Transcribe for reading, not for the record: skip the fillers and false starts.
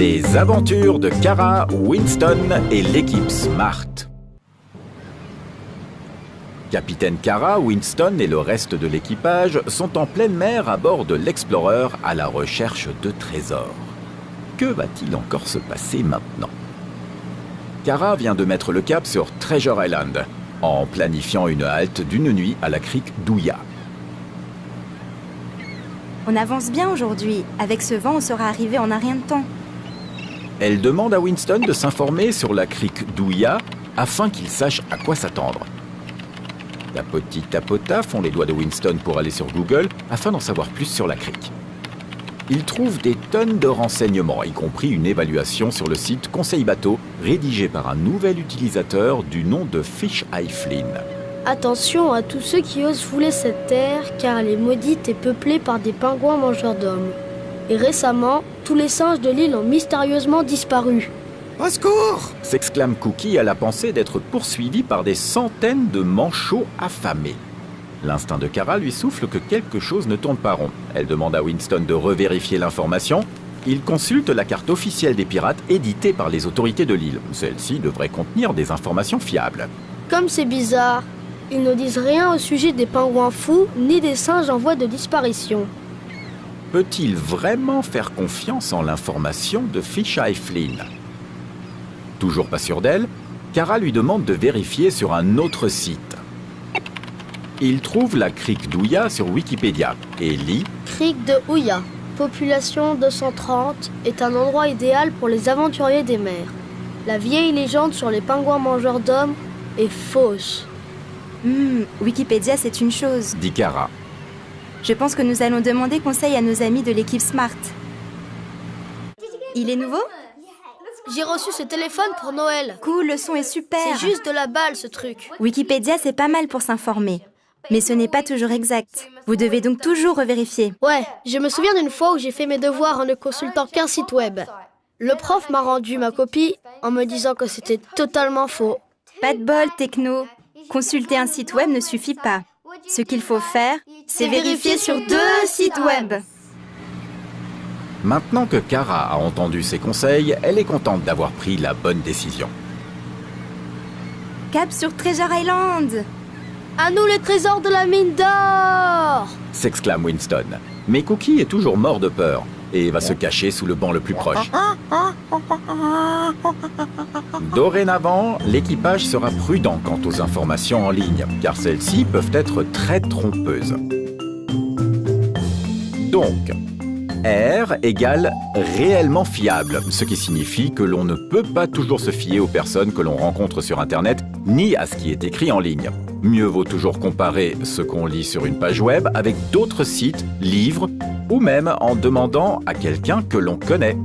Les aventures de Kara, Winston et l'équipe Smart. Capitaine Kara, Winston et le reste de l'équipage sont en pleine mer à bord de l'Explorer à la recherche de trésors. Que va-t-il encore se passer maintenant? Kara vient de mettre le cap sur Treasure Island, en planifiant une halte d'une nuit à la crique d'Ouya. On avance bien aujourd'hui. Avec ce vent, on sera arrivé en un rien de temps. Elle demande à Winston de s'informer sur la crique d'Ouya afin qu'il sache à quoi s'attendre. Tapoti tapota font les doigts de Winston pour aller sur Google afin d'en savoir plus sur la crique. Il trouve des tonnes de renseignements, y compris une évaluation sur le site Conseil Bateau, rédigé par un nouvel utilisateur du nom de Fish Eye Flynn. Attention à tous ceux qui osent fouler cette terre, car elle est maudite et peuplée par des pingouins mangeurs d'hommes. Et récemment, tous les singes de l'île ont mystérieusement disparu. Au secours! S'exclame Cookie à la pensée d'être poursuivi par des centaines de manchots affamés. L'instinct de Kara lui souffle que quelque chose ne tourne pas rond. Elle demande à Winston de revérifier l'information. Il consulte la carte officielle des pirates éditée par les autorités de l'île. Celle-ci devrait contenir des informations fiables. Comme c'est bizarre, ils ne disent rien au sujet des pingouins fous ni des singes en voie de disparition. Peut-il vraiment faire confiance en l'information de Fish Eye Flynn? Toujours pas sûr d'elle, Kara lui demande de vérifier sur un autre site. Il trouve la crique d'Ouya sur Wikipédia et lit « Crique de Ouya, population 230, est un endroit idéal pour les aventuriers des mers. La vieille légende sur les pingouins mangeurs d'hommes est fausse. » Wikipédia, c'est une chose. dit Kara. Je pense que nous allons demander conseil à nos amis de l'équipe Smart. Il est nouveau? J'ai reçu ce téléphone pour Noël. Cool, le son est super. C'est juste de la balle, ce truc. Wikipédia, c'est pas mal pour s'informer. Mais ce n'est pas toujours exact. Vous devez donc toujours revérifier. Ouais, je me souviens d'une fois où j'ai fait mes devoirs en ne consultant qu'un site web. Le prof m'a rendu ma copie en me disant que c'était totalement faux. Pas de bol, techno. Consulter un site web ne suffit pas. Ce qu'il faut faire, c'est vérifier sur 2 sites web. Maintenant que Kara a entendu ses conseils, elle est contente d'avoir pris la bonne décision. Cap sur Treasure Island! À nous les trésors de la mine d'or! S'exclame Winston. Mais Cookie est toujours mort de peur et va se cacher sous le banc le plus proche. Dorénavant, l'équipage sera prudent quant aux informations en ligne, car celles-ci peuvent être très trompeuses. Donc, R égale réellement fiable, ce qui signifie que l'on ne peut pas toujours se fier aux personnes que l'on rencontre sur Internet, ni à ce qui est écrit en ligne. Mieux vaut toujours comparer ce qu'on lit sur une page web avec d'autres sites, livres, ou même en demandant à quelqu'un que l'on connaît.